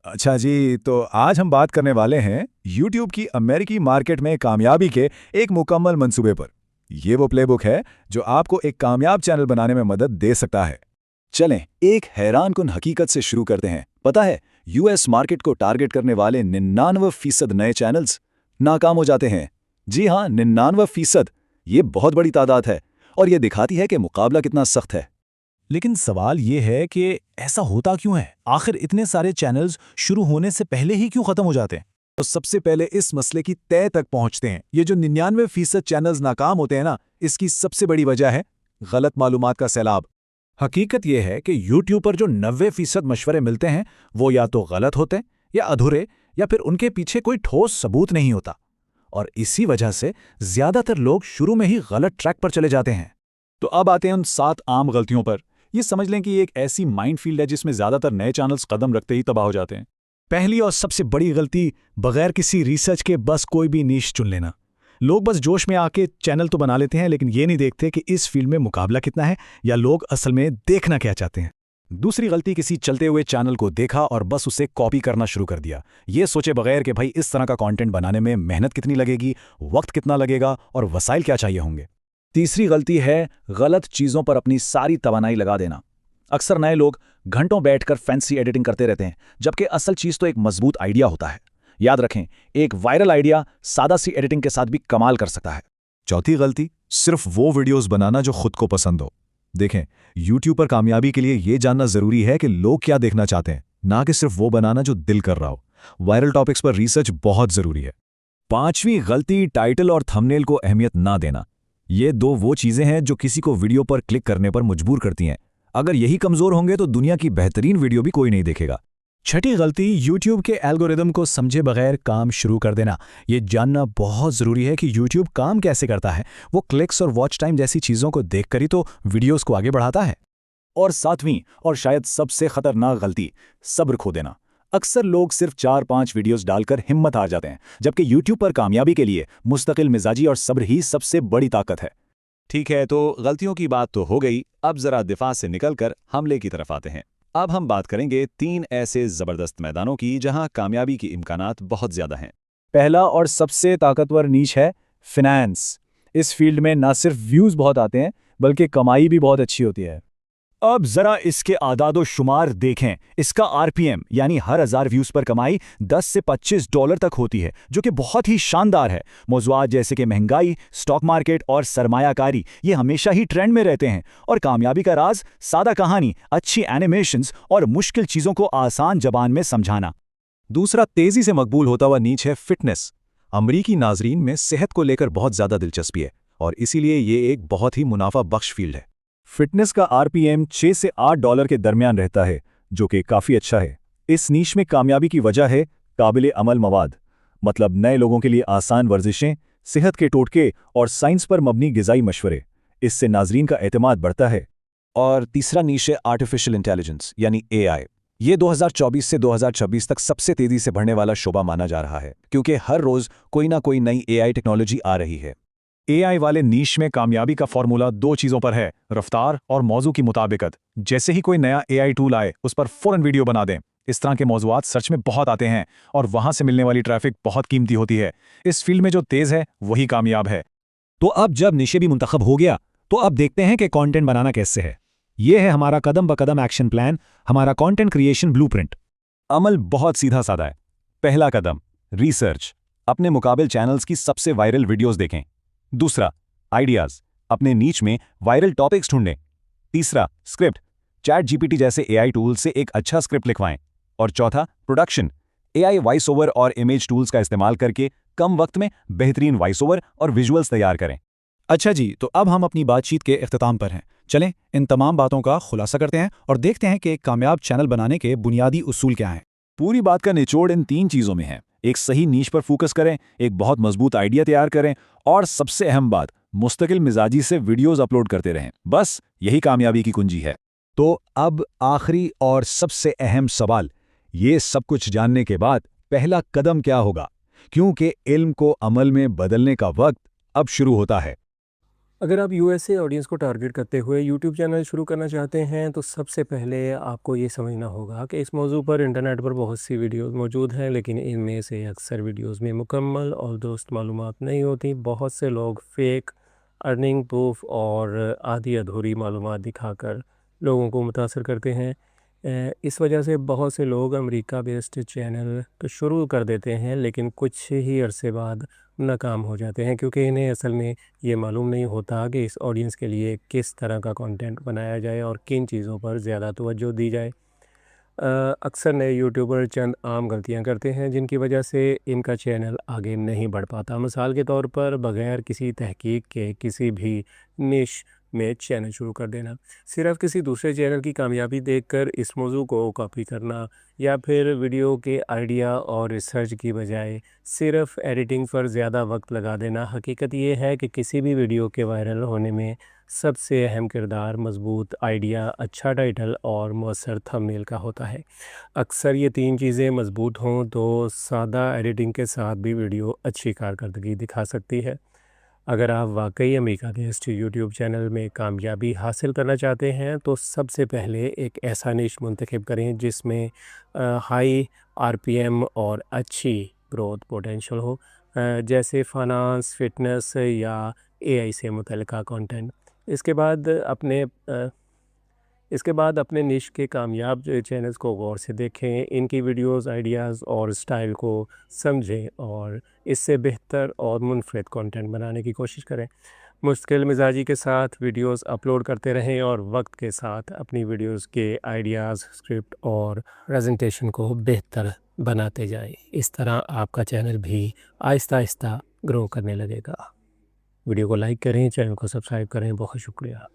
अच्छा जी, तो आज हम बात करने वाले हैं YouTube की अमेरिकी मार्केट में कामयाबी के एक मुकम्मल मंसूबे पर। ये वो प्लेबुक है जो आपको एक कामयाब चैनल बनाने में मदद दे सकता है। चलें, एक हैरानकुन हकीकत से शुरू करते हैं। पता है, यूएस मार्केट को टारगेट करने वाले 99% नए चैनल्स नाकाम हो जाते हैं। जी हाँ, 99%। ये बहुत बड़ी तादाद है और ये दिखाती है कि मुकाबला कितना सख्त है। लेकिन सवाल ये है कि ऐसा होता क्यों है? आखिर इतने सारे चैनल्स शुरू होने से पहले ही क्यों खत्म हो जाते हैं? तो सबसे पहले इस मसले की तह तक पहुंचते हैं। ये जो 99% चैनल्स नाकाम होते हैं ना, इसकी सबसे बड़ी वजह है गलत मालूमात का सैलाब। हकीकत यह है कि YouTube पर जो 90% मशवरे मिलते हैं वो या तो गलत होते हैं या अधूरे, या फिर उनके पीछे कोई ठोस सबूत नहीं होता। और इसी वजह से ज्यादातर लोग शुरू में ही गलत ट्रैक पर चले जाते हैं। तो अब आते हैं उन 7 आम गलतियों पर। ये समझ लें कि ये एक ऐसी माइनफील्ड है जिसमें ज्यादातर नए चैनल्स कदम रखते ही तबाह हो जाते हैं। पहली और सबसे बड़ी गलती, बगैर किसी रिसर्च के बस कोई भी नीश चुन लेना। लोग बस जोश में आके चैनल तो बना लेते हैं, लेकिन ये नहीं देखते कि इस फील्ड में मुकाबला कितना है या लोग असल में देखना क्या चाहते हैं। दूसरी गलती, किसी चलते हुए चैनल को देखा और बस उसे कॉपी करना शुरू कर दिया, ये सोचे बगैर कि भाई इस तरह का कंटेंट बनाने में मेहनत कितनी लगेगी, वक्त कितना लगेगा और वसाइल क्या चाहिए होंगे। तीसरी गलती है गलत चीज़ों पर अपनी सारी तवानाई लगा देना। अक्सर नए लोग घंटों बैठकर फैंसी एडिटिंग करते रहते हैं, जबकि असल चीज़ तो एक मजबूत आइडिया होता है। याद रखें, एक वायरल आइडिया सादा सी एडिटिंग के साथ भी कमाल कर सकता है। चौथी गलती, सिर्फ वो वीडियोस बनाना जो खुद को पसंद हो। देखें, YouTube पर कामयाबी के लिए ये जानना जरूरी है कि लोग क्या देखना चाहते हैं, ना कि सिर्फ वो बनाना जो दिल कर रहा हो। वायरल टॉपिक्स पर रिसर्च बहुत जरूरी है। पांचवी गलती, टाइटल और थंबनेल को अहमियत ना देना। ये दो वो चीजें हैं जो किसी को वीडियो पर क्लिक करने पर मजबूर करती हैं। अगर यही कमजोर होंगे तो दुनिया की बेहतरीन वीडियो भी कोई नहीं देखेगा। छठी गलती, YouTube के एल्गोरिदम को समझे बगैर काम शुरू कर देना। ये जानना बहुत ज़रूरी है कि YouTube काम कैसे करता है। वो क्लिक्स और वॉच टाइम जैसी चीज़ों को देखकर ही तो वीडियोस को आगे बढ़ाता है। और सातवीं और शायद सबसे खतरनाक गलती, सब्र खो देना। अक्सर लोग सिर्फ 4-5 वीडियोस डालकर हिम्मत हार जाते हैं, जबकि YouTube पर कामयाबी के लिए मुस्तकिल मिजाजी और सब्र ही सबसे बड़ी ताकत है। ठीक है, तो गलतियों की बात तो हो गई, अब जरा दिफा से निकलकर हमले की तरफ आते हैं। अब हम बात करेंगे 3 ऐसे जबरदस्त मैदानों की जहां कामयाबी की इम्कानात बहुत ज्यादा हैं। पहला और सबसे ताकतवर नीश है फिनेंस। इस फील्ड में ना सिर्फ व्यूज बहुत आते हैं, बल्कि कमाई भी बहुत अच्छी होती है। अब जरा इसके आदादो शुमार देखें। इसका आरपीएम यानी हर 1000 व्यूज पर कमाई $10 से $25 तक होती है, जो कि बहुत ही शानदार है। मौज़ूआत जैसे कि महंगाई, स्टॉक मार्केट और सरमायाकारी, ये हमेशा ही ट्रेंड में रहते हैं। और कामयाबी का राज, सादा कहानी, अच्छी एनिमेशंस और मुश्किल चीजों को आसान जबान में समझाना। दूसरा तेजी से मकबूल होता हुआ नीच है फिटनेस। अमरीकी नाजरीन में सेहत को लेकर बहुत ज्यादा दिलचस्पी है और इसीलिए ये एक बहुत ही मुनाफा बख्श फील्ड है। फिटनेस का आरपीएम $6 से $8 के दरमियान रहता है, जो कि काफ़ी अच्छा है। इस नीश में कामयाबी की वजह है काबिल अमल मवाद, मतलब नए लोगों के लिए आसान वर्जिशें, सेहत के टोटके और साइंस पर मबनी ग़िज़ाई मशवरे। इससे नाजरीन का एतमाद बढ़ता है। और तीसरा नीश है आर्टिफिशियल इंटेलिजेंस यानी AI। ये 2024 से 2026 तक सबसे तेज़ी से बढ़ने वाला शोबा माना जा रहा है, क्योंकि हर रोज़ कोई ना कोई नई AI टेक्नोलॉजी आ रही है। AI वाले नीश में कामयाबी का फॉर्मूला 2 चीज़ों पर है, रफ्तार और मौजू की मुताबिकत। जैसे ही कोई नया AI टूल आए, उस पर फ़ौरन वीडियो बना दें। इस तरह के मौज़ूआत सर्च में बहुत आते हैं और वहाँ से मिलने वाली ट्रैफिक बहुत कीमती होती है। इस फील्ड में जो तेज़ है वही कामयाब है। तो अब जब निशे भी मुंतखब हो गया, तो अब देखते हैं कि कंटेंट बनाना कैसे है। ये है हमारा कदम ब कदम एक्शन प्लान, हमारा कंटेंट क्रिएशन ब्लूप्रिंट। अमल बहुत सीधा साधा है। पहला कदम, रिसर्च। अपने मुकाबिल चैनल्स की सबसे वायरल वीडियोस देखें। दूसरा, आइडियाज़। अपने नीच में वायरल टॉपिक्स ढूंढें। तीसरा, स्क्रिप्ट। चैट जीपीटी जैसे AI टूल से एक अच्छा स्क्रिप्ट लिखवाएं। और चौथा, प्रोडक्शन। AI वॉइस ओवर और इमेज टूल्स का इस्तेमाल करके कम वक्त में बेहतरीन वॉइस ओवर और विजुअल्स तैयार करें। अच्छा जी, तो अब हम अपनी बातचीत के इख्तिताम पर हैं। चलें, इन तमाम बातों का खुलासा करते हैं और देखते हैं कि एक कामयाब चैनल बनाने के बुनियादी उसूल क्या हैं। पूरी बात का निचोड़ इन 3 चीज़ों में है। एक सही नीश पर फोकस करें, एक बहुत मजबूत आइडिया तैयार करें और सबसे अहम बात, मुस्तकिल मिजाजी से वीडियोस अपलोड करते रहें। बस यही कामयाबी की कुंजी है। तो अब आखिरी और सबसे अहम सवाल, ये सब कुछ जानने के बाद पहला कदम क्या होगा? क्योंकि इल्म को अमल में बदलने का वक्त अब शुरू होता है। अगर आप यूएसए ऑडियंस को टारगेट करते हुए यूट्यूब चैनल शुरू करना चाहते हैं तो सबसे पहले आपको ये समझना होगा कि इस मौजू पर इंटरनेट पर बहुत सी वीडियोस मौजूद हैं, लेकिन इनमें से अक्सर वीडियोस में मुकम्मल और दुरुस्त मालूमात नहीं होती। बहुत से लोग फेक अर्निंग प्रूफ और आधी अधूरी मालूमात दिखाकर लोगों को मुतासर करते हैं। इस वजह से बहुत से लोग अमेरिका बेस्ड चैनल तो शुरू कर देते हैं, लेकिन कुछ ही अरसे बाद नाकाम हो जाते हैं, क्योंकि इन्हें असल में ये मालूम नहीं होता कि इस ऑडियंस के लिए किस तरह का कंटेंट बनाया जाए और किन चीज़ों पर ज़्यादा तवज्जो दी जाए। अक्सर नए यूट्यूबर चंद आम गलतियां करते हैं जिनकी वजह से इनका चैनल आगे नहीं बढ़ पाता। मिसाल के तौर पर बग़ैर किसी तहकीक के किसी भी निश में चैनल शुरू कर देना, सिर्फ किसी दूसरे चैनल की कामयाबी देखकर इस मौजू को कॉपी करना, या फिर वीडियो के आइडिया और रिसर्च की बजाय सिर्फ एडिटिंग पर ज़्यादा वक्त लगा देना। हकीकत ये है कि किसी भी वीडियो के वायरल होने में सबसे अहम किरदार मज़बूत आइडिया, अच्छा टाइटल और मौसर थंबनेल का होता है। अक्सर ये तीन चीज़ें मज़बूत हों तो सादा एडिटिंग के साथ भी वीडियो अच्छी कारकर्दगी दिखा सकती है। अगर आप वाकई अमेरिका बेस्ड यूट्यूब चैनल में कामयाबी हासिल करना चाहते हैं तो सबसे पहले एक ऐसा निश मुंतखब करें जिसमें हाई आरपीएम और अच्छी ग्रोथ पोटेंशियल हो, जैसे फाइनेंस, फिटनेस या एआई से मुतल्लिका कंटेंट। इसके बाद अपने इसके बाद अपने निश के कामयाब चैनल्स को गौर से देखें, इनकी वीडियोस, आइडियाज़ और स्टाइल को समझें और इससे बेहतर और मुनफरद कंटेंट बनाने की कोशिश करें। मुश्किल मिजाजी के साथ वीडियोस अपलोड करते रहें और वक्त के साथ अपनी वीडियोस के आइडियाज़, स्क्रिप्ट और प्रेजेंटेशन को बेहतर बनाते जाएं। इस तरह आपका चैनल भी आहिस्ता आहिस्ता ग्रो करने लगेगा। वीडियो को लाइक करें, चैनल को सब्सक्राइब करें। बहुत शुक्रिया।